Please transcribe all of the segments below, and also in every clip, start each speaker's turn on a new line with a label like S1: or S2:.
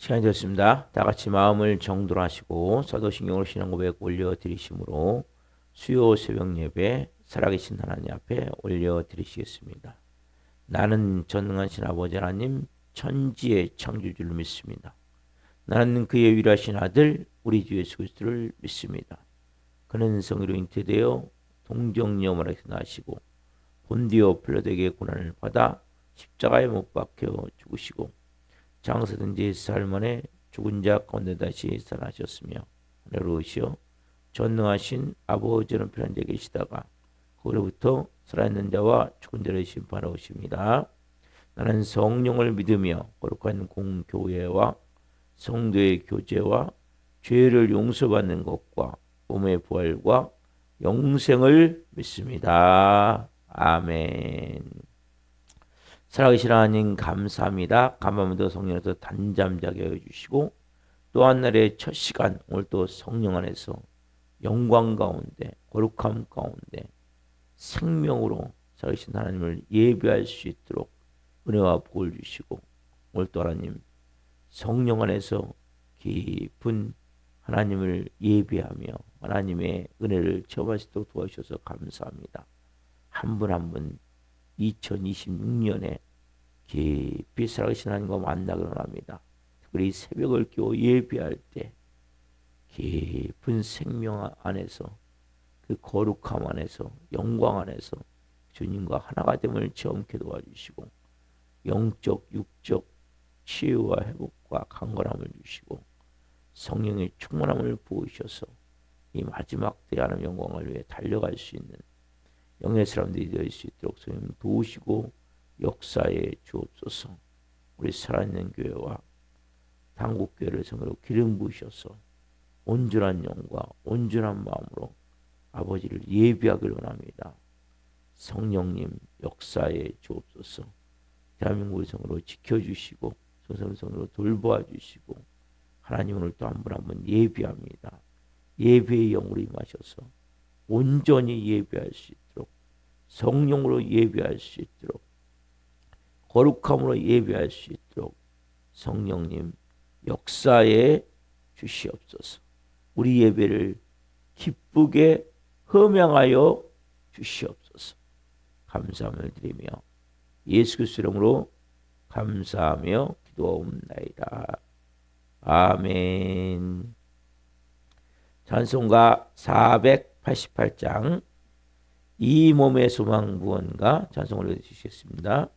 S1: 시간이 됐습니다. 다 같이 마음을 정도로 하시고 사도신경으로 신앙 고백 올려드리심으로 수요 새벽 예배 살아계신 하나님 앞에 올려드리시겠습니다. 나는 전능하신 아버지 하나님 천지의 창조주를 믿습니다. 나는 그의 위대하신 아들 우리 주 예수 그리스도를 믿습니다. 그는 성으로 잉태되어 동정녀마에서 나시고 본디오 필라도에게 고난을 받아 십자가에 못 박혀 죽으시고 장사된 지 4일 만에 죽은 자 가운데 다시 살아나셨으며 하늘로 오시어 전능하신 아버지 우편에 계시다가 거기로부터 살아있는 자와 죽은 자를 심판하러 오십니다. 나는 성령을 믿으며 거룩한 공교회와 성도의 교제와 죄를 용서받는 것과 몸의 부활과 영생을 믿습니다. 아멘. 살아계신 하나님 감사합니다. 간밤에도 성령에서 단잠 자게 해주시고 또 한 날의 첫 시간 오늘 또 성령 안에서 영광 가운데 거룩함 가운데 생명으로 살아계신 하나님을 예배할 수 있도록 은혜와 복을 주시고 오늘 또 하나님 성령 안에서 깊은 하나님을 예배하며 하나님의 은혜를 체험할 수 있도록 도와주셔서 감사합니다. 한 분 한 분 2026년에 깊이 살아계신 하나님과 만나기를 원합니다. 특별히 새벽을 깨워 예배할 때 깊은 생명 안에서 그 거룩함 안에서 영광 안에서 주님과 하나가 됨을 체험케 도와주시고 영적 육적 치유와 회복과 강건함을 주시고 성령의 충만함을 부으셔서 이 마지막 때의 하나님 영광을 위해 달려갈 수 있는 영의 사람들이 될 수 있도록 성령 도우시고 역사에 주옵소서. 우리 살아있는 교회와 당국교회를 성으로 기름 부으셔서 온전한 영과 온전한 마음으로 아버지를 예배하기를 원합니다. 성령님 역사에 주옵소서. 대한민국의 성으로 지켜주시고 성으로 돌보아 주시고 하나님을 또 한 분 한 분 예배합니다. 예배의 영으로 임하셔서 온전히 예배할 수 있도록 성령으로 예배할 수 있도록 거룩함으로 예배할 수 있도록 성령님 역사에 주시옵소서. 우리 예배를 기쁘게 흠양하여 주시옵소서. 감사함을 드리며 예수 그리스도 이름으로 감사하며 기도하옵나이다. 아멘. 찬송가 488장 이 몸의 소망 무언가 찬송을 올려주시겠습니다.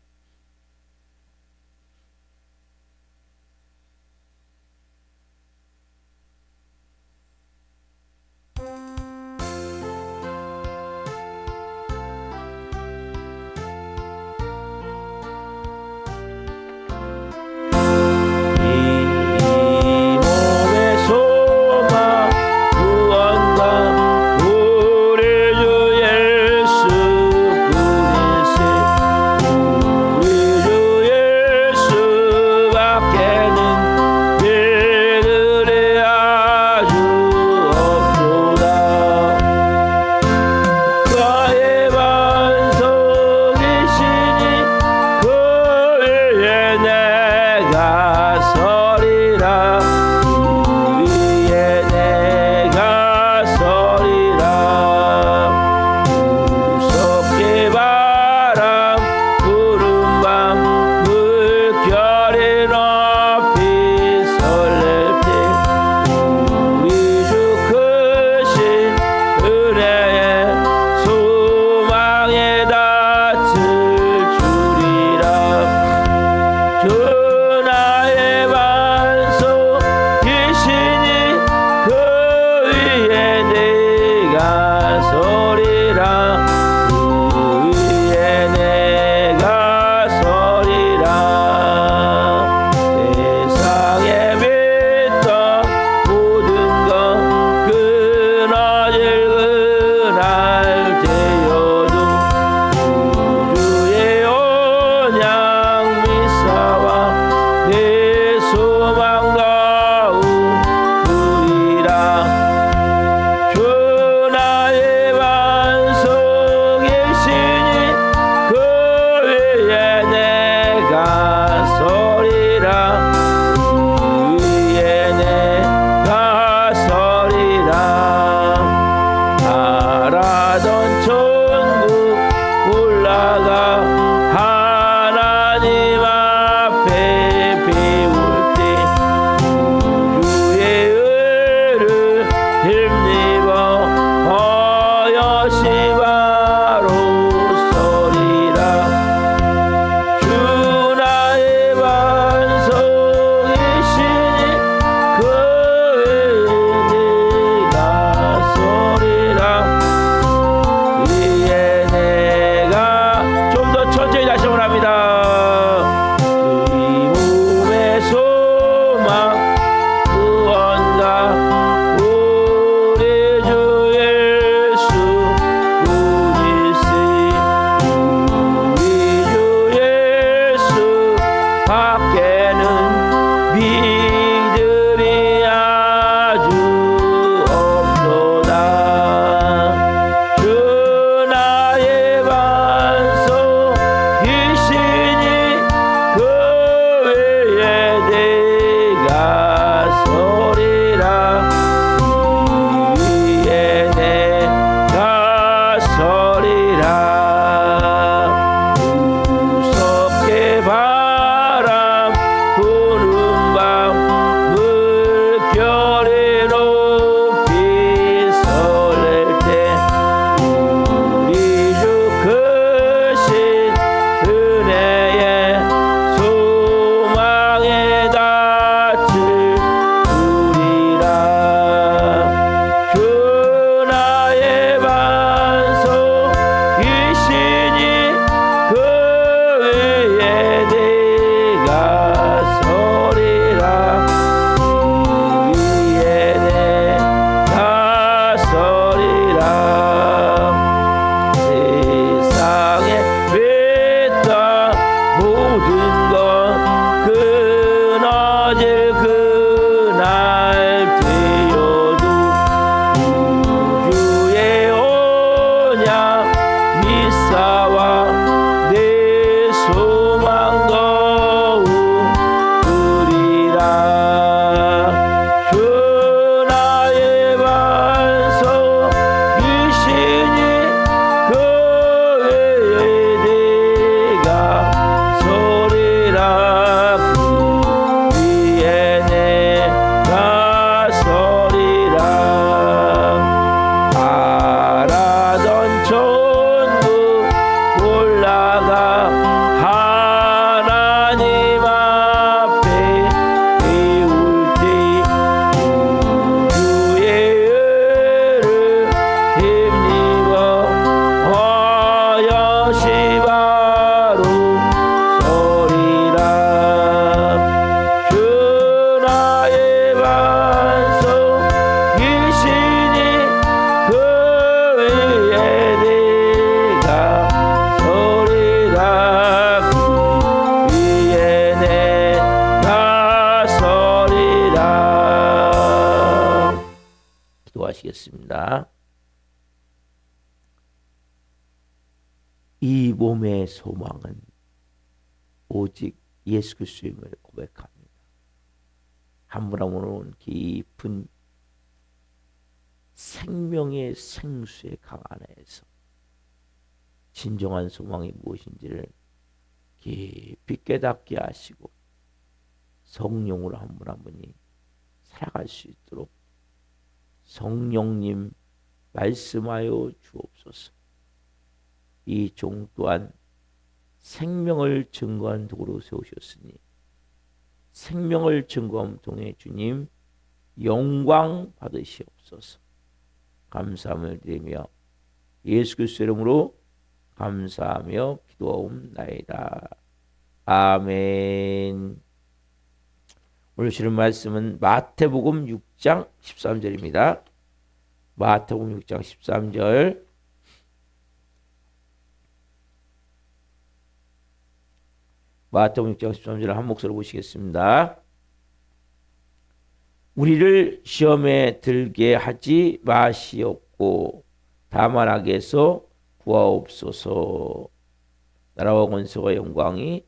S1: 하시겠습니다. 이 몸의 소망은 오직 예수 그리스도임을 고백합니다. 한 분 한 분은 깊은 생명의 생수의 강 안에서 진정한 소망이 무엇인지를 깊이 깨닫게 하시고 성령으로 한 분 한 분이 살아갈 수 있도록 성령님 말씀하여 주옵소서. 이 종 또한 생명을 증거한 도구로 세우셨으니 생명을 증거함 통해 주님 영광 받으시옵소서. 감사함을 드리며 예수 그리스도 이름으로 감사하며 기도하옵나이다. 아멘. 오늘 주는 말씀은 마태복음 6장 13절입니다. 마태복음 6장 13절. 마태복음 6장 13절을 한 목소리로 보시겠습니다. 우리를 시험에 들게 하지 마시옵고 다만 악에서 구하옵소서. 나라와 권세와 영광이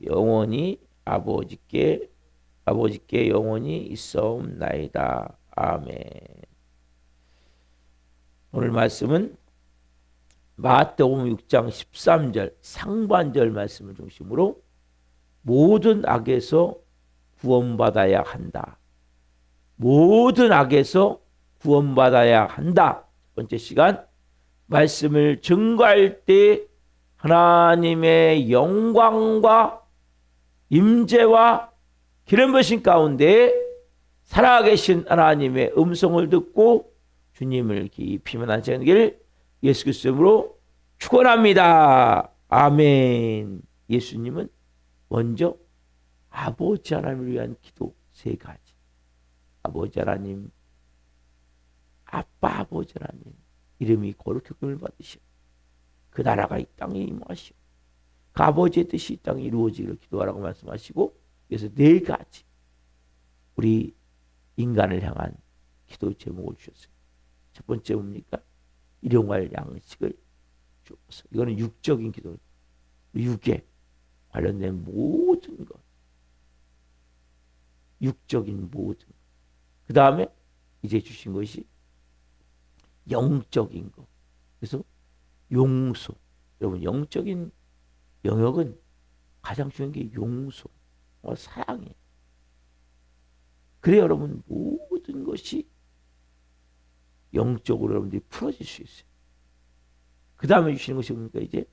S1: 영원히 아버지께 영원히 있사옵나이다. 아멘. 오늘 말씀은 마태복음 6장 13절 상반절 말씀을 중심으로 모든 악에서 구원받아야 한다. 모든 악에서 구원받아야 한다. 첫 번째 시간 말씀을 증거할 때 하나님의 영광과 임재와 기름 부으심 가운데 살아계신 하나님의 음성을 듣고 주님을 깊이 만나는 길 예수 그리스도로 축원합니다. 아멘. 예수님은 먼저 아버지 하나님을 위한 기도 세 가지. 아버지 하나님, 아빠 아버지 하나님 이름이 거룩히 여김을 받으시오. 그 나라가 이 땅에 임하시오. 그 아버지의 뜻이 이 땅에 이루어지기를 기도하라고 말씀하시고 그래서 네 가지 우리 인간을 향한 기도 제목을 주셨어요. 첫 번째 뭡니까? 일용할 양식을 주옵소서. 이거는 육적인 기도, 육에 관련된 모든 것, 육적인 모든 것. 그 다음에 이제 주신 것이 영적인 것. 그래서 용서. 여러분 영적인 영역은 가장 중요한 게 용서, 사랑이에요. 그래 여러분 모든 것이 영적으로 여러분들이 풀어질 수 있어요. 그 다음에 주시는 것이 뭡니까? 이제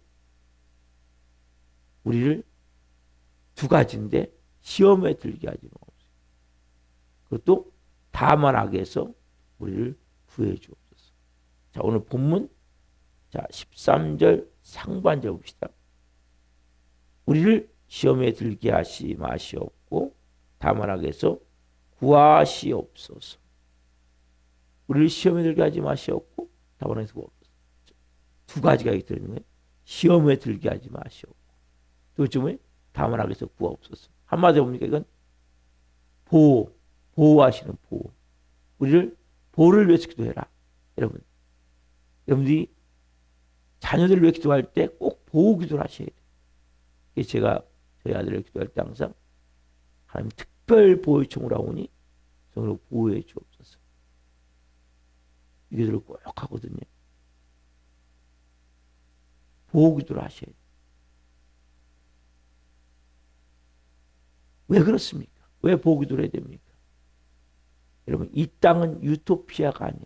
S1: 우리를 두 가지인데 시험에 들게 하지 마옵소서. 그것도 다만 악에서 우리를 구해 주옵소서. 자, 오늘 본문 자 13절 상반절 봅시다. 우리를 시험에 들게 하시 마시옵고 다만 악에서 구하시옵소서. 우리를 시험에 들게 하지 마시옵고 다만 악에서 구하옵소서. 두 가지가 여기 들어있는 거예요. 시험에 들게 하지 마시옵고 또 쯤에 다만 악에서 구하옵소서. 한마디로 뭡니까? 이건 보호하시는 보호. 우리를 보호를 위해서 기도해라. 여러분들이 자녀들을 위해 기도할 때 꼭 보호 기도를 하셔야 돼요. 그래서 제가 저희 아들을 기도할 때 항상 하나님 특별 보호 요청을 하오니 성으로 보호해 주옵소서. 이 기도를 꼭 하거든요. 보호 기도를 하셔야 돼요. 왜 그렇습니까? 왜 보호 기도를 해야 됩니까? 여러분 이 땅은 유토피아가 아니에요.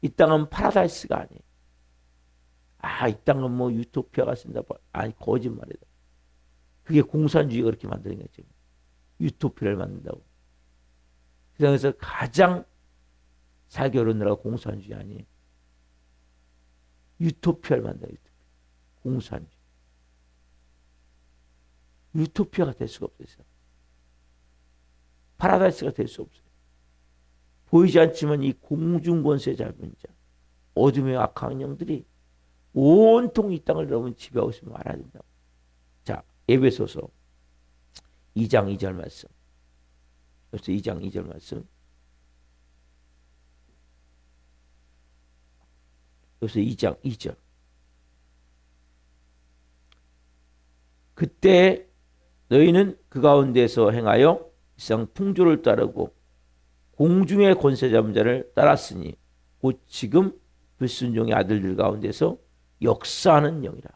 S1: 이 땅은 파라다이스가 아니에요. 이 땅은 뭐 유토피아가 쓴다. 아니 거짓말이다. 그게 공산주의가 그렇게 만드는 거죠. 유토피아를 만든다고. 세상에서 가장 살기 어려운 나라가 공산주의 아니에요. 유토피아를 만든다. 유토피아. 공산주의. 유토피아가 될 수가 없어요. 파라다이스가 될 수 없어요. 보이지 않지만 이 공중권세 잡은 자, 어둠의 악한 영들이 온통 이 땅을 여러분 지배하고 있으면 알아야 된다고. 자, 에베소서 2장 2절 말씀. 그래서 2장 2절 말씀. 여기서 2장 2절. 그때 너희는 그 가운데서 행하여 이상 풍조를 따르고 공중의 권세 잡은 자를 따랐으니 곧 지금 불순종의 아들들 가운데서 역사하는 영이라.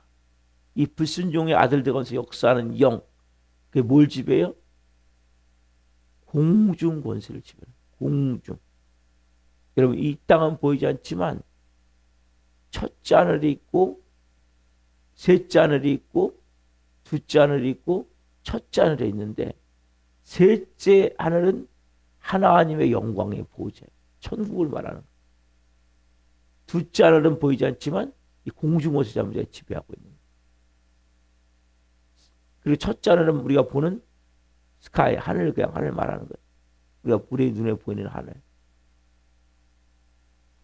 S1: 이 불순종의 아들들 가운데서 역사하는 영, 그게 뭘 지배해요? 공중 권세를 지배해요. 공중. 여러분, 이 땅은 보이지 않지만 첫째 하늘이 있고 셋째 하늘이 있고 둘째 하늘이 있고 첫째 하늘에 있는데 셋째 하늘은 하나님의 영광의 보좌예요. 천국을 말하는 거예요. 둘째 하늘은 보이지 않지만 이 공중권세 잡은 자가 지배하고 있는 거예요. 그리고 첫째 하늘은 우리가 보는 스카이, 하늘, 그냥 하늘 말하는 거예요. 우리가 우리 눈에 보이는 하늘.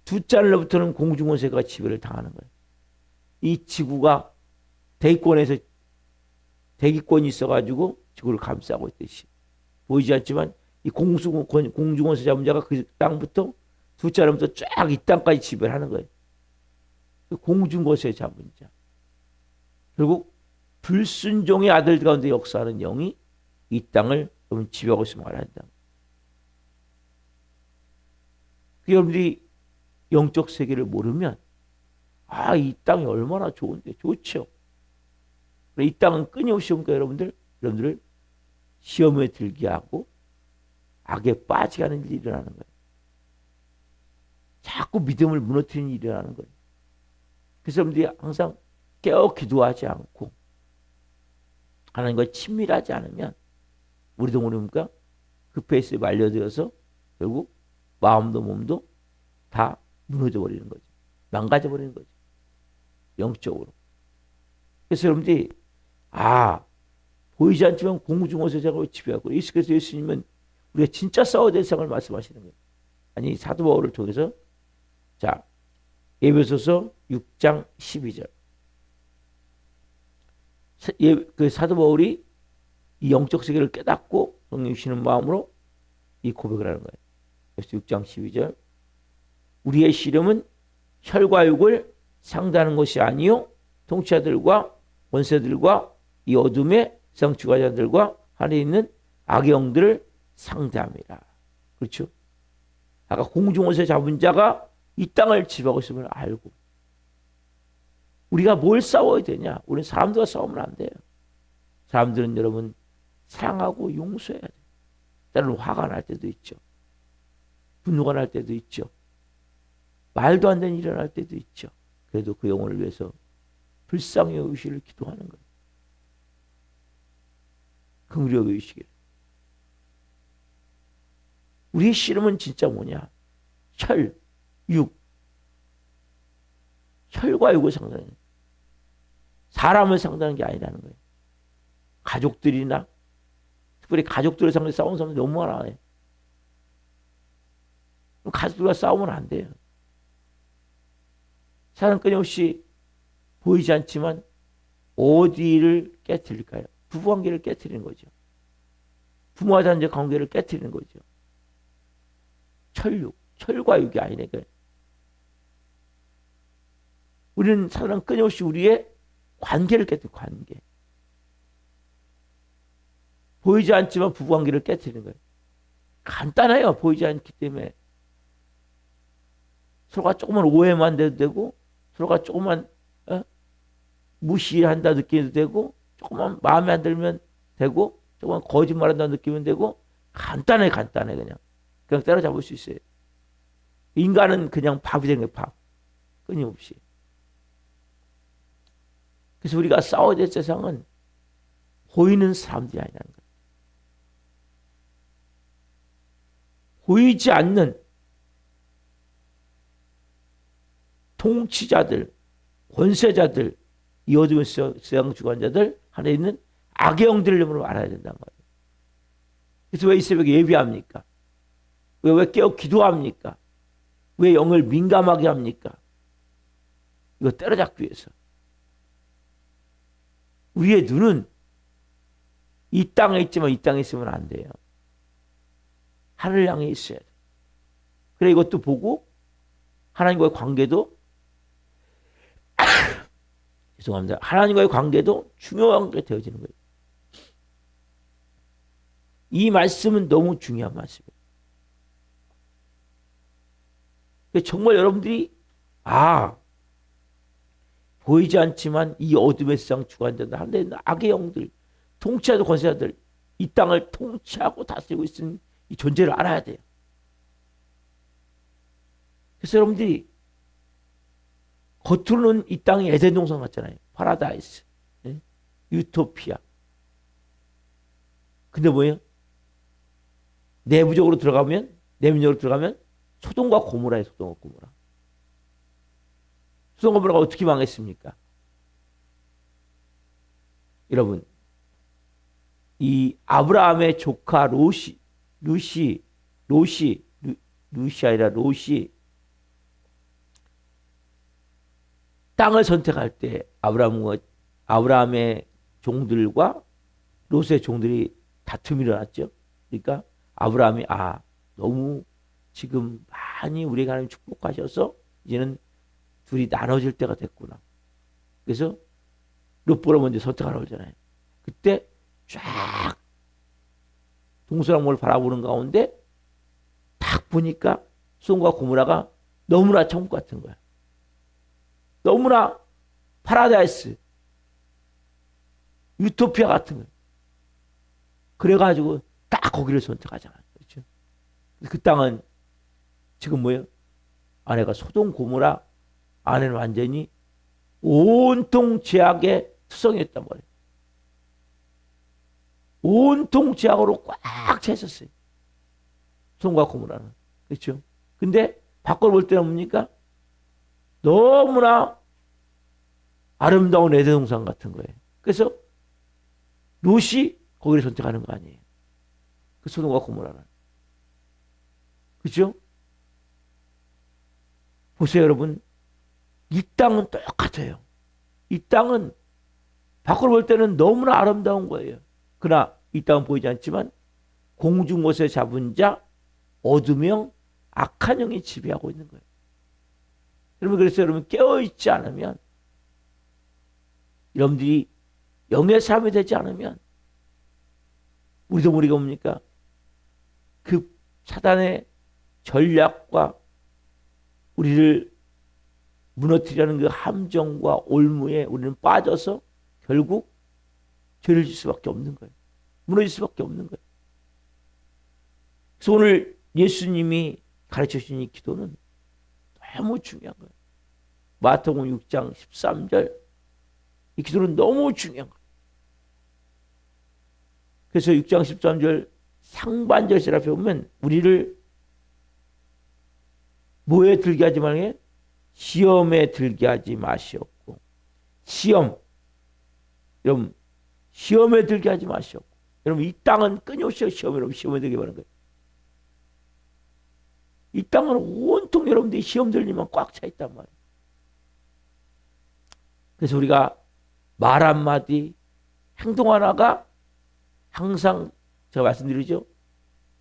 S1: 둘째 하늘로부터는 공중권세가 지배를 당하는 거예요. 이 지구가 대기권에서 대기권이 있어가지고 지구를 감싸고 있듯이 보이지 않지만 이 공중권세 잡은 자가 그 땅부터 둘째 하늘부터 쫙 이 땅까지 지배를 하는 거예요. 공중권세 잡은 자. 결국 불순종의 아들 가운데 역사하는 영이 이 땅을 지배하고 있으면 말해야 한다. 여러분들이 영적 세계를 모르면 이 땅이 얼마나 좋은데 좋죠. 이 땅은 끊임없이 여러분들을 시험에 들게 하고 악에 빠지게 하는 일이 일어나는 거예요. 자꾸 믿음을 무너뜨리는 일이 일어나는 거예요. 그래서 여러분들이 항상 깨어 기도하지 않고 하나님과 친밀하지 않으면 우리도 모르니까 그 페이스에 말려들어서 결국 마음도 몸도 다 무너져 버리는 거죠. 망가져 버리는 거죠. 영적으로. 그래서 여러분들이 보이지 않지만 공중권세자가 지배하고 그래서 예수님은 우리가 진짜 싸워야 될 상을 말씀하시는 거예요. 아니 사도 바울을 통해서 자 에베소서 6장 12절 그 사도 바울이 이 영적 세계를 깨닫고 성령 주시는 마음으로 이 고백을 하는 거예요. 그래서 6장 12절 우리의 씨름은 혈과 육을 상대하는 것이 아니요 통치자들과 권세들과 이 어둠의 세상 주관자들과 하늘에 있는 악의 영들을 상대함이라. 그렇죠? 아까 공중권세 잡은 자가 이 땅을 지배하고 있음을 알고 우리가 뭘 싸워야 되냐? 우리는 사람들과 싸우면 안 돼요. 사람들은 여러분 사랑하고 용서해야 돼요. 때로는 화가 날 때도 있죠. 분노가 날 때도 있죠. 말도 안 되는 일이 일어날 때도 있죠. 그래도 그 영혼을 위해서 불쌍히 여기시기를 기도하는 거예요. 긍휼히 여기시기를. 우리의 씨름은 진짜 뭐냐? 혈, 육. 혈과 육을 상대하는 거예요. 사람을 상대하는 게 아니라는 거예요. 가족들이나 특별히 가족들을 상대로 싸우는 사람들 너무 많아요. 가족들과 싸우면 안 돼요. 사람 끊임없이 보이지 않지만 어디를 깨뜨릴까요? 부부관계를 깨뜨리는 거죠. 부모와 자녀 관계를 깨뜨리는 거죠. 혈과 육이 아니니까. 우리는 사람 끊임없이 우리의 관계를 깨뜨려 관계. 보이지 않지만 부부관계를 깨뜨리는 거예요. 간단해요. 보이지 않기 때문에. 서로가 조금만 오해만 돼도 되고 서로가 조금만 무시한다 느껴도 되고 조금만 마음에 안 들면 되고 조금만 거짓말한다 느끼면 되고 간단해 그냥 때려잡을 수 있어요. 인간은 그냥 밥이 되는 거예요. 밥. 끊임없이. 그래서 우리가 싸워야 될 세상은 보이는 사람들이 아니라는 거예요. 보이지 않는 통치자들, 권세자들, 이 어둠의 세상 주관자들, 하나에 있는 악의 영들을 이름으로 알아야 된다는 거예요. 그래서 왜 이 새벽에 예비합니까? 왜 깨어 기도합니까? 왜 영을 민감하게 합니까? 이거 때려잡기 위해서. 우리의 눈은 이 땅에 있지만 이 땅에 있으면 안 돼요. 하늘을 향해 있어야 돼. 그래 이것도 보고 하나님과의 관계도 죄송합니다. 하나님과의 관계도 중요한 게 되어지는 거예요. 이 말씀은 너무 중요한 말씀이에요. 정말 여러분들이 보이지 않지만 이 어둠의 세상 주관자들 한데 악의 영들, 통치하는 권세자들, 이 땅을 통치하고 다스리고 있는 이 존재를 알아야 돼요. 그래서 여러분들이 겉으로는 이 땅이 에덴 동산 같잖아요. 파라다이스, 유토피아. 근데 뭐예요? 내면적으로 들어가면 소돔과 고모라예요. 소돔과 고모라. 소돔과 고모라가 어떻게 망했습니까? 여러분, 이 아브라함의 조카 롯이 아니라 롯이 땅을 선택할 때 아브라함의 종들과 롯의 종들이 다툼이 일어났죠. 그러니까 아브라함이 너무 지금 많이 우리에게 하나님 축복하셔서 이제는 둘이 나눠질 때가 됐구나. 그래서 롯보를 먼저 선택하라고 그러잖아요. 그때 쫙 동서남북을 바라보는 가운데 딱 보니까 소돔과 고모라가 너무나 천국 같은 거야. 너무나 파라다이스, 유토피아 같은 거야. 그래가지고 딱 거기를 선택하잖아요. 그렇죠? 그 땅은 지금 뭐예요? 아내가 소돔 고모라, 아내는 완전히 온통 죄악의 투성이었단 말이에요. 온통 죄악으로 꽉 차 있었어요. 소돔과 고모라는. 그렇죠? 근데 밖으로 볼 때는 뭡니까? 너무나 아름다운 에덴 동산 같은 거예요. 그래서 롯이 거기를 선택하는 거 아니에요. 그 소돔과 고모라는. 그렇죠? 보세요, 여러분. 이 땅은 똑같아요. 이 땅은 밖으로 볼 때는 너무나 아름다운 거예요. 그러나 이 땅은 보이지 않지만 공중못에 잡은 자, 어두명, 악한 영이 지배하고 있는 거예요. 여러분, 그래서 여러분 깨어있지 않으면, 여러분들이 영의 삶이 되지 않으면, 우리도 뭡니까? 그 사단의 전략과 우리를 무너뜨리려는 그 함정과 올무에 우리는 빠져서 결국 죄를 질 수밖에 없는 거예요. 무너질 수밖에 없는 거예요. 그래서 오늘 예수님이 가르쳐 주신 이 기도는 너무 중요한 거예요. 마태복음 6장 13절 이 기도는 너무 중요한 거예요. 그래서 6장 13절 상반절 앞에 보면 우리를 뭐에 들게 하지 말게? 시험에 들게 하지 마시옵고. 시험. 여러분, 시험에 들게 하지 마시옵고. 여러분, 이 땅은 끊임없이 시험에 들게 하는 거예요. 이 땅은 온통 여러분들이 시험 들리면 꽉 차 있단 말이에요. 그래서 우리가 말 한마디, 행동 하나가 항상 제가 말씀드리죠.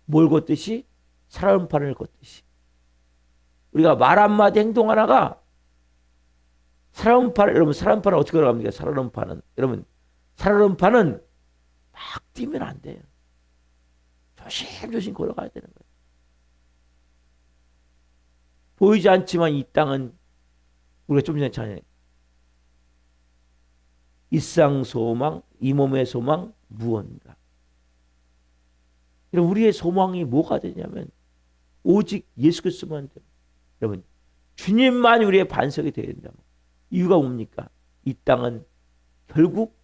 S1: 뭘 걷듯이? 살얼음판을 걷듯이. 우리가 말 한마디, 행동 하나가 여러분, 살얼음판은 어떻게 걸어갑니까? 여러분, 살얼음판은 막 뛰면 안 돼요. 조심조심 걸어가야 되는 거예요. 보이지 않지만 이 땅은 우리가 좀 전에 찬양해. 일상 소망, 이 몸의 소망 무언가. 우리의 소망이 뭐가 되냐면 오직 예수 그리스도만 됩니다. 여러분, 주님만이 우리의 반석이 되어야 된다. 이유가 뭡니까? 이 땅은 결국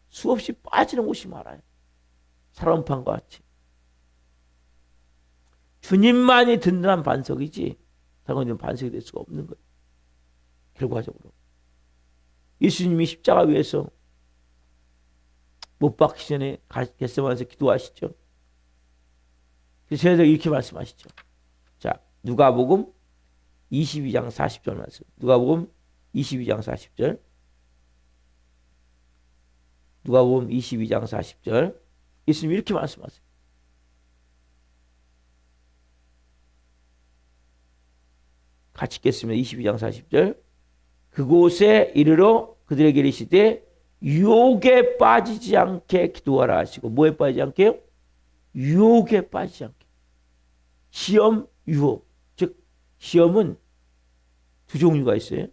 S1: 수없이 빠지는 곳이 많아요. 사람판과 같이. 주님만이 든든한 반석이지 당연히 반석이 될 수가 없는 거예요. 결과적으로. 예수님이 십자가 위에서 못 박히기 전에 겟세마네에서 기도하시죠. 그래서 이렇게 말씀하시죠. 자, 누가복음 22장 40절 말씀. 누가복음 22장 40절. 누가복음 22장 40절. 예수님이 이렇게 말씀하세요. 같이 읽겠습니다. 22장 40절. 그곳에 이르러 그들에게 이르시되 유혹에 빠지지 않게 기도하라 하시고 뭐에 빠지지 않게요? 유혹에 빠지지 않게. 시험, 유혹. 즉 시험은 두 종류가 있어요.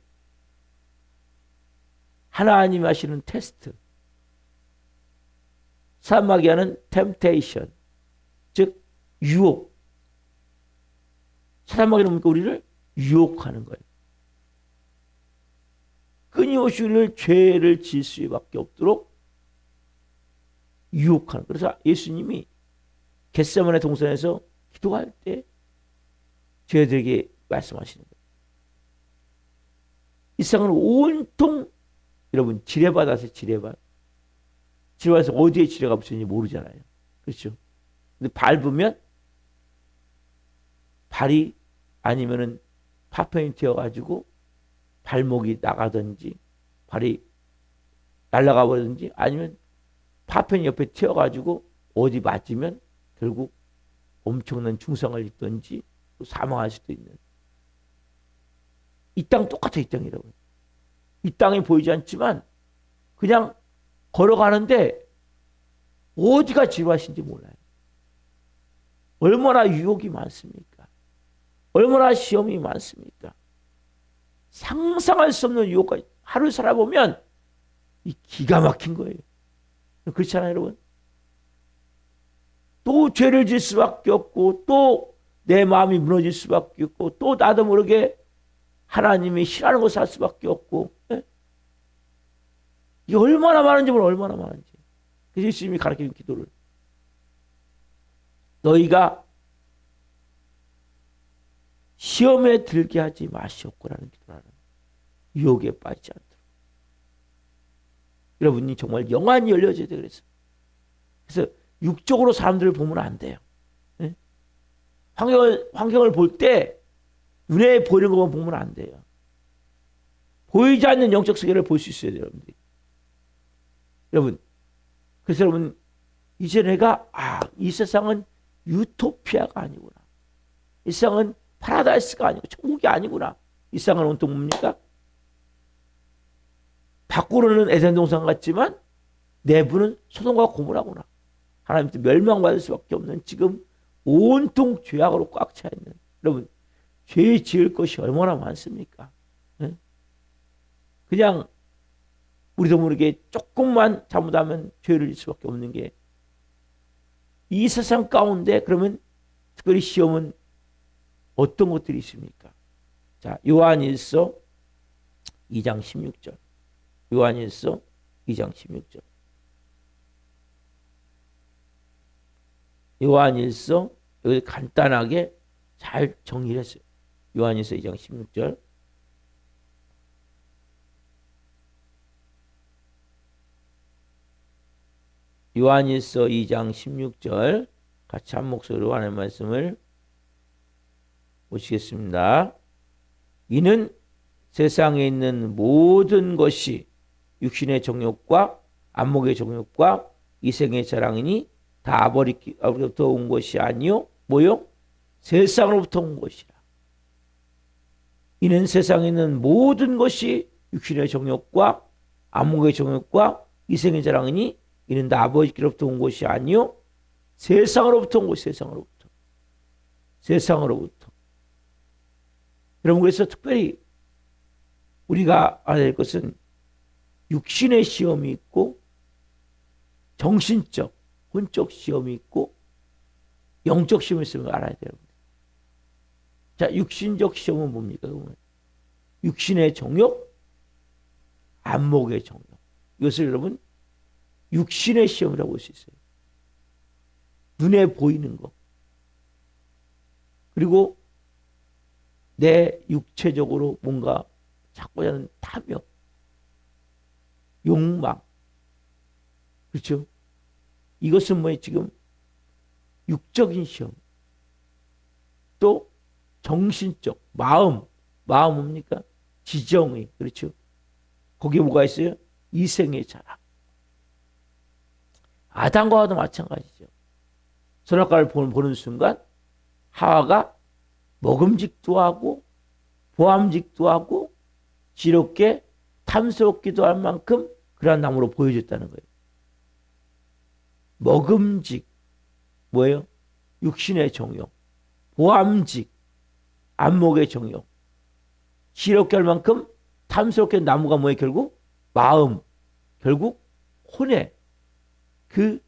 S1: 하나님이 하시는 테스트. 사람에게 하는 템테이션. 즉 유혹. 사람에게 뭡니까? 우리를 유혹하는 거예요. 끊임없이 우리를 죄를 지을 수밖에 없도록 유혹하는. 그래서 예수님이 겟세마네 동산에서 기도할 때 저희들에게 말씀하시는 거예요. 이 세상은 온통 여러분 지뢰받아서 지뢰받아서 어디에 지뢰가 붙였는지 모르잖아요. 그렇죠? 근데 밟으면 발이 아니면은 파편이 튀어가지고 발목이 나가든지 발이 날아가 버리든지 아니면 파편이 옆에 튀어가지고 어디 맞으면 결국 엄청난 중상을 입든지 또 사망할 수도 있는. 이 땅 똑같아. 이 땅이라고. 이 땅이 보이지 않지만 그냥 걸어가는데 어디가 지루하신지 몰라요. 얼마나 유혹이 많습니까? 얼마나 시험이 많습니까? 상상할 수 없는 유혹까지 하루 살아보면 이 기가 막힌 거예요. 그렇잖아요, 여러분. 또 죄를 질 수밖에 없고 또 내 마음이 무너질 수밖에 없고 또 나도 모르게 하나님이 싫어하는 것을 할 수밖에 없고. 예? 이게 얼마나 많은지 몰라. 얼마나 많은지. 그래서 예수님이 가르치는 기도를 너희가 시험에 들게 하지 마시옵고라는 기도를 하는. 유혹에 빠지지 않도록. 여러분이 정말 영안이 열려져야 돼요. 그래서 육적으로 사람들을 보면 안 돼요. 네? 환경을 볼 때 눈에 보이는 것만 보면 안 돼요. 보이지 않는 영적 세계를 볼 수 있어야 돼요. 여러분들이. 여러분, 그래서 여러분 이제 내가 이 세상은 유토피아가 아니구나. 이 세상은 파라다이스가 아니고 천국이 아니구나. 이 세상은 온통 뭡니까? 밖으로는 에덴 동산 같지만 내부는 소돔과 고모라구나. 하나님께 멸망받을 수밖에 없는 지금 온통 죄악으로 꽉 차 있는. 여러분, 죄 지을 것이 얼마나 많습니까? 네? 그냥 우리도 모르게 조금만 잘못하면 죄를 질 수밖에 없는 게 이 세상 가운데 그러면 특별히 시험은 어떤 것들이 있습니까? 자, 요한일서 2장 16절. 요한일서 2장 16절. 요한일서 여기 간단하게 잘 정리를 했어요. 요한일서 2장 16절. 요한일서 2장 16절 같이 한 목소리로 하는 말씀을 보시겠습니다. 이는 세상에 있는 모든 것이 육신의 정욕과 안목의 정욕과 이생의 자랑이니 다 아버지로부터 온 것이 아니요 뭐요? 세상으로부터 온 것이라. 이는 세상에 있는 모든 것이 육신의 정욕과 안목의 정욕과 이생의 자랑이니 이는 다 아버지로부터 온 것이 아니요 세상으로부터 온 것. 세상으로부터. 여러분, 그래서 특별히 우리가 알아야 될 것은 육신의 시험이 있고 정신적, 혼적 시험이 있고 영적 시험이 있음을 알아야 돼요. 자, 육신적 시험은 뭡니까? 육신의 정욕, 안목의 정욕. 이것을 여러분 육신의 시험이라고 볼 수 있어요. 눈에 보이는 것. 그리고 내 육체적으로 뭔가 찾고자 하는 탐욕, 욕망. 그렇죠? 이것은 뭐예요? 지금 육적인 시험. 또 정신적, 마음 뭡니까? 지정의. 그렇죠? 거기에 뭐가 있어요? 이생의 자랑. 아담과 하와도 마찬가지죠. 선악과를 보는 순간 하와가 먹음직도 하고 보암직도 하고 지롭게 탐스럽기도 할 만큼 그러한 나무로 보여줬다는 거예요. 먹음직, 뭐예요? 육신의 정욕. 보암직, 안목의 정욕. 지혜롭게 할 만큼 탐스럽게 나무가 뭐예요? 결국 마음, 결국 혼의 그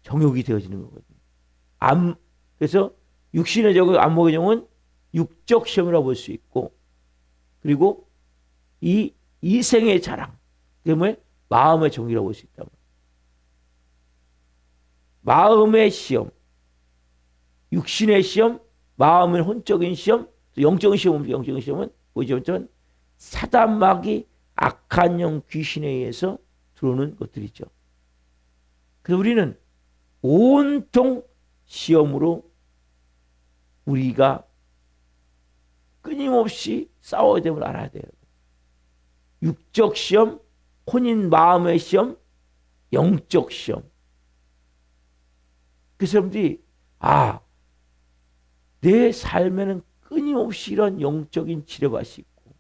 S1: 정욕이 되어지는 거거든요. 그래서 육신의 정욕, 안목의 정욕은 육적 시험이라고 볼 수 있고, 그리고 이 이생의 자랑, 그게 뭐예요? 마음의 정욕이라고 볼 수 있다. 마음의 시험, 육신의 시험, 마음의 혼적인 시험, 영적인 시험은 영적인 시험은 뭐죠? 사단마귀 악한 영 귀신에 의해서 들어오는 것들이죠. 그래서 우리는 온통 시험으로 우리가 끊임없이 싸워야 됨을 알아야 돼요. 육적 시험, 혼인 마음의 시험, 영적 시험. 그 사람들이 내 삶에는 끊임없이 이런 영적인 지뢰밭이 있고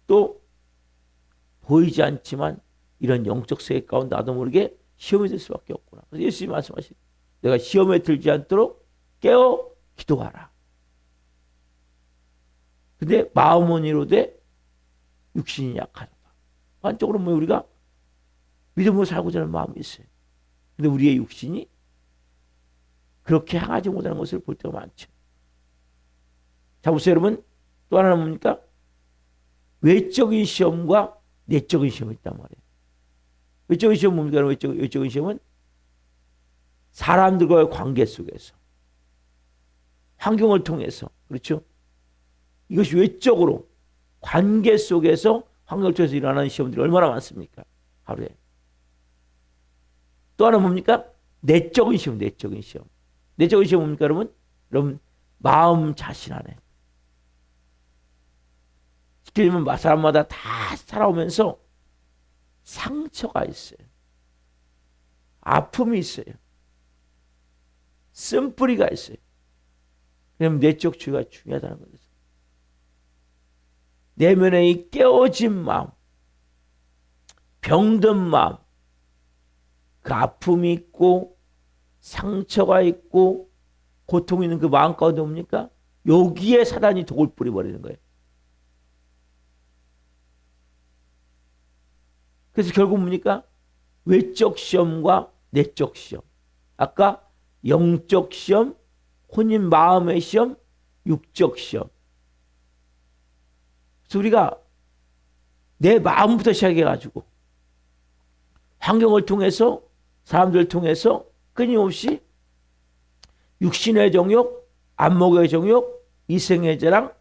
S1: 또 보이지 않지만 이런 영적 세계 가운데 나도 모르게 시험이 될 수밖에 없구나. 그래서 예수님이 말씀하신 내가 시험에 들지 않도록 깨어 기도하라. 근데 마음은 이로되 육신이 약하다. 한쪽으로 우리가 믿음으로 살고자 하는 마음이 있어요. 근데 우리의 육신이 그렇게 향하지 못하는 것을 볼 때가 많죠. 자, 보세요, 여러분. 또 하나는 뭡니까? 외적인 시험과 내적인 시험이 있단 말이에요. 외적인 시험은 뭡니까? 외적인 시험은 사람들과의 관계 속에서, 환경을 통해서, 그렇죠? 이것이 외적으로, 관계 속에서, 환경을 통해서 일어나는 시험들이 얼마나 많습니까? 하루에. 또 하나 뭡니까? 내적인 시험, 내적인 시험. 내적인 시험 뭡니까, 여러분? 여러분, 마음 자신 안에. 시키면 사람마다 다 살아오면서 상처가 있어요. 아픔이 있어요. 쓴뿌리가 있어요. 그럼 내적 주의가 중요하다는 거죠. 내면의 이 깨어진 마음, 병든 마음, 그 아픔이 있고 상처가 있고 고통이 있는 그 마음 가운데 뭡니까? 여기에 사단이 독을 뿌려버리는 거예요. 그래서 결국 뭡니까? 외적 시험과 내적 시험. 아까 영적 시험, 혼인 마음의 시험, 육적 시험. 그래서 우리가 내 마음부터 시작해가지고 환경을 통해서 사람들을 통해서 끊임없이 육신의 정욕, 안목의 정욕, 이생의 자랑,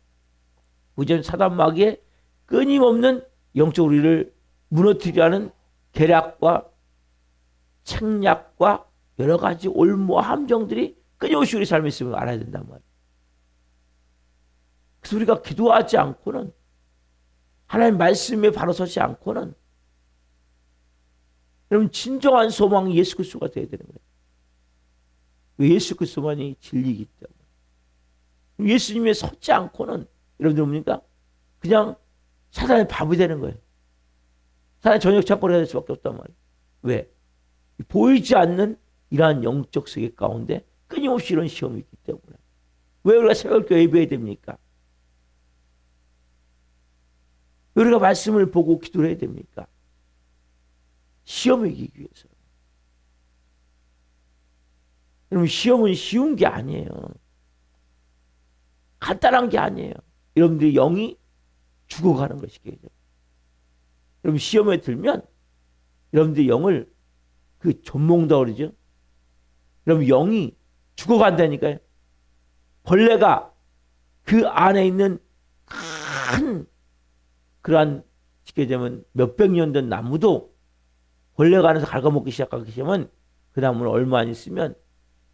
S1: 무전 사단마귀의 끊임없는 영적 우리를 무너뜨리려 하는 계략과 책략과 여러 가지 올무와 함정들이 끊임없이 우리 삶에 있음을 알아야 된단 말이에요. 그래서 우리가 기도하지 않고는 하나님 말씀에 바로 서지 않고는 여러분 진정한 소망이 예수 그리스도가 되어야 되는 거예요. 왜? 예수 그리스도만이 진리이기 때문에. 예수님에 서지 않고는 여러분들 뭡니까? 그냥 사단의 밥이 되는 거예요. 사단의 저녁 잡거리가 될 수밖에 없단 말이에요. 왜? 보이지 않는 이러한 영적 세계 가운데 끊임없이 이런 시험이 있기 때문에. 왜 우리가 새벽교회 예배해야 됩니까? 왜 우리가 말씀을 보고 기도를 해야 됩니까? 시험을 이기기 위해서. 여러분 시험은 쉬운 게 아니에요. 간단한 게 아니에요. 여러분들이 영이 죽어가는 것이겠죠. 여러분 시험에 들면 여러분들이 영을 그 존몽다 그러죠. 여러분 영이 죽어간다니까요. 벌레가 그 안에 있는 큰 그러한 쉽게 되면 몇백 년 된 나무도 벌레가 안에서 갉아먹기 시작하기 시작하면 그 나무는 얼마 안 있으면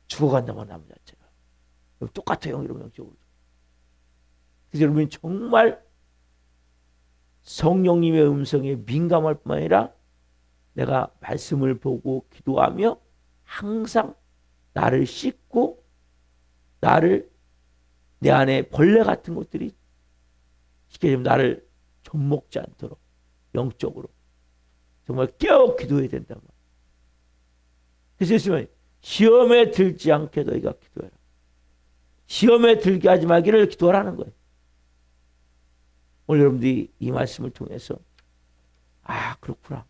S1: 죽어간다고 나무 자체가. 똑같아요. 여러분 영적으로. 그래서 여러분이 정말 성령님의 음성에 민감할 뿐만 아니라 내가 말씀을 보고 기도하며 항상 나를 씻고 나를 내 안에 벌레 같은 것들이 쉽게 되면 나를 좀먹지 않도록 영적으로. 정말 깨어 기도해야 된단 말이에요. 그래서 예수님은 시험에 들지 않게 너희가 기도해라. 시험에 들게 하지 말기를 기도하라는 거예요. 오늘 여러분들이 이 말씀을 통해서 그렇구나.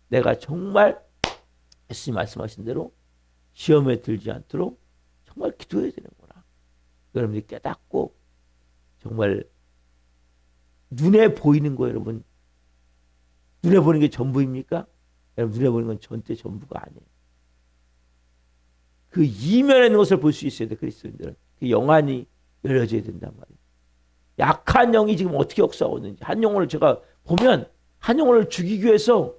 S1: 내가 정말 예수님 말씀하신 대로 시험에 들지 않도록 정말 기도해야 되는구나. 여러분들이 깨닫고 정말 눈에 보이는 거 여러분. 눈에 보이는 게 전부입니까? 여러분 눈에 보이는 건 전대 전부가 아니에요. 그 이면에 있는 것을 볼 수 있어야 돼. 그리스도인들은. 그 영안이 열려져야 된단 말이에요. 약한 영이 지금 어떻게 역사하고 있는지. 한 영혼을 제가 보면 한 영혼을 죽이기 위해서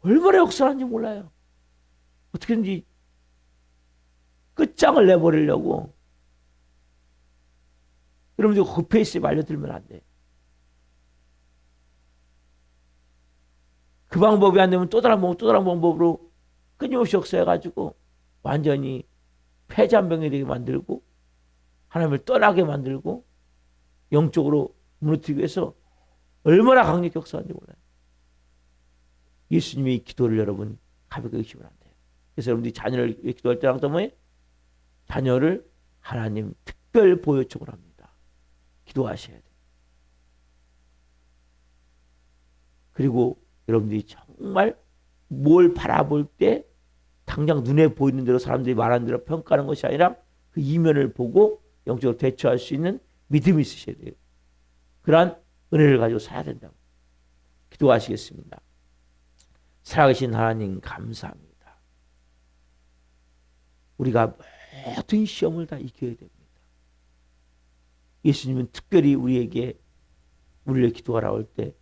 S1: 얼마나 역사하는지 몰라요. 어떻게든지 끝장을 내버리려고. 여러분들 그 페이스에 말려들면 안 돼. 그 방법이 안 되면 또 다른 방법으로 끊임없이 역사해가지고 완전히 폐잔병이 되게 만들고 하나님을 떠나게 만들고 영적으로 무너뜨리기 위해서 얼마나 강력히 역사하는지 몰라요. 예수님이 기도를 여러분 가볍게 의심을 안 돼요. 그래서 여러분들이 자녀를 기도할 때랑 때문에 자녀를 하나님 특별 보호촉을 합니다. 기도하셔야 돼요. 그리고 여러분들이 정말 뭘 바라볼 때 당장 눈에 보이는 대로 사람들이 말하는 대로 평가하는 것이 아니라 그 이면을 보고 영적으로 대처할 수 있는 믿음이 있으셔야 돼요. 그러한 은혜를 가지고 살아야 된다고. 기도하시겠습니다. 살아계신 하나님 감사합니다. 우리가 모든 시험을 다 이겨야 됩니다. 예수님은 특별히 우리를 기도하라고 할 때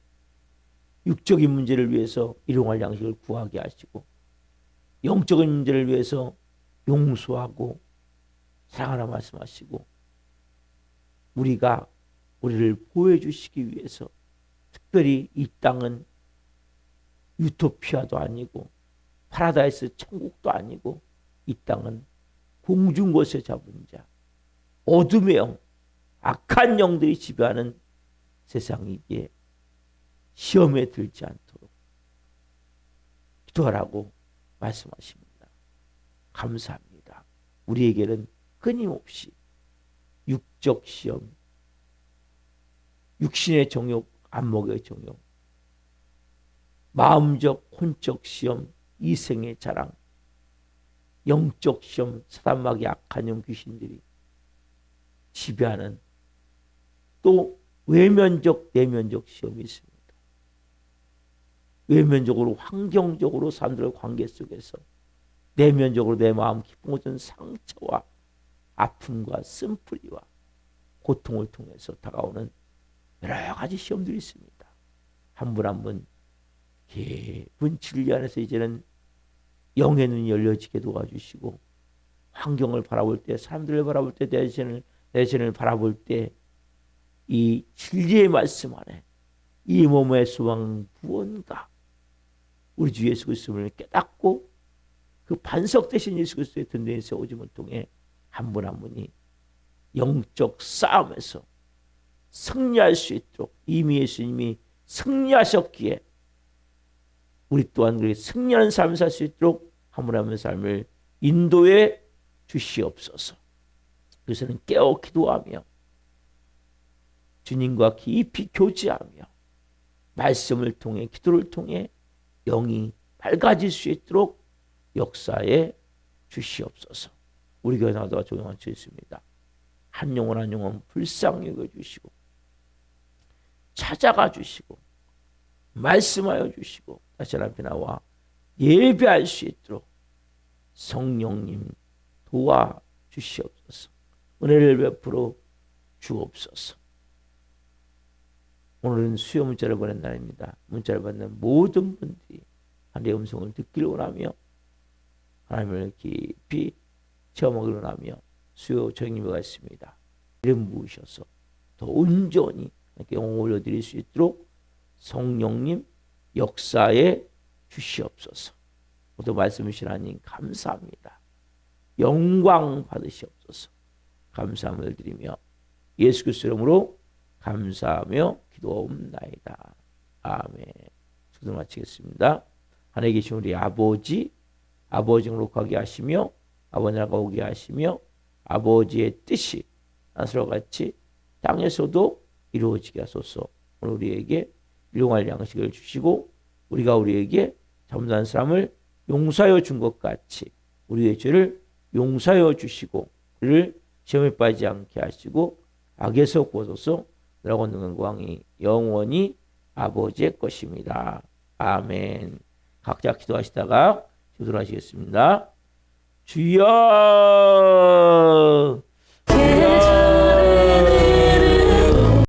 S1: 육적인 문제를 위해서 일용할 양식을 구하게 하시고 영적인 문제를 위해서 용서하고 사랑하라 말씀하시고 우리를 보호해 주시기 위해서 특별히 이 땅은 유토피아도 아니고 파라다이스 천국도 아니고 이 땅은 공중곳에 잡은 자, 어둠의 영, 악한 영들이 지배하는 세상이기에 시험에 들지 않도록 기도하라고 말씀하십니다. 감사합니다. 우리에게는 끊임없이 육적 시험, 육신의 정욕, 안목의 정욕, 마음적, 혼적 시험, 이생의 자랑, 영적 시험, 사단마귀 악한 영 귀신들이 지배하는 또 외면적, 내면적 시험이 있습니다. 외면적으로 환경적으로 사람들의 관계 속에서 내면적으로 내 마음 깊은 곳은 상처와 아픔과 쓴뿌리와 고통을 통해서 다가오는 여러 가지 시험들이 있습니다. 한 분 한 분 깊은 진리 안에서 이제는 영의 눈이 열려지게 도와주시고 환경을 바라볼 때 사람들을 바라볼 때 내 자신을 바라볼 때 이 진리의 말씀 안에 이 몸의 소망 무언가 우리 주 예수 그리스도를 깨닫고 그 반석 대신 예수 그리스도의 든든히 세워짐을 통해 한 분 한 분이 영적 싸움에서 승리할 수 있도록 이미 예수님이 승리하셨기에 우리 또한 그렇게 승리하는 삶을 살 수 있도록 한 분 한 분의 삶을 인도해 주시옵소서. 그래서는 깨어 기도하며 주님과 깊이 교제하며 말씀을 통해 기도를 통해 영이 밝아질 수 있도록 역사에 주시옵소서. 우리 교회 나도가 조용한 주 있습니다. 한 영혼 한 영혼 불쌍히 여겨주시고 찾아가 주시고 말씀하여 주시고 다시 앞에 나와 예배할 수 있도록 성령님 도와주시옵소서. 은혜를 베풀어 주옵소서. 오늘은 수요 문자를 보낸 날입니다. 문자를 받는 모든 분들이 하나님의 음성을 듣기를 원하며 하나님을 깊이 체험하기를 원하며 수요 정리가 있습니다. 이름 부으셔서 더 온전히 영광 올려드릴 수 있도록 성령님 역사에 주시옵소서. 모두 말씀이신 하나님 감사합니다. 영광 받으시옵소서. 감사함을 드리며 예수 그리스도 이름으로 감사하며 기도옵나이다. 아멘. 기도 마치겠습니다. 하늘에 계신 우리 아버지, 아버지 행복하게 하시며 아버지 나라가 오게 하시며 아버지의 뜻이 하늘과 같이 땅에서도 이루어지게 하소서. 오늘 우리에게 일용할 양식을 주시고 우리가 우리에게 잘못한 사람을 용서하여 준 것 같이 우리의 죄를 용서하여 주시고 우리를 시험에 빠지지 않게 하시고 악에서 구하소서. 나라고 능력왕이 영원히 아버지의 것입니다. 아멘. 각자 기도하시다가 기도를 하시겠습니다. 주여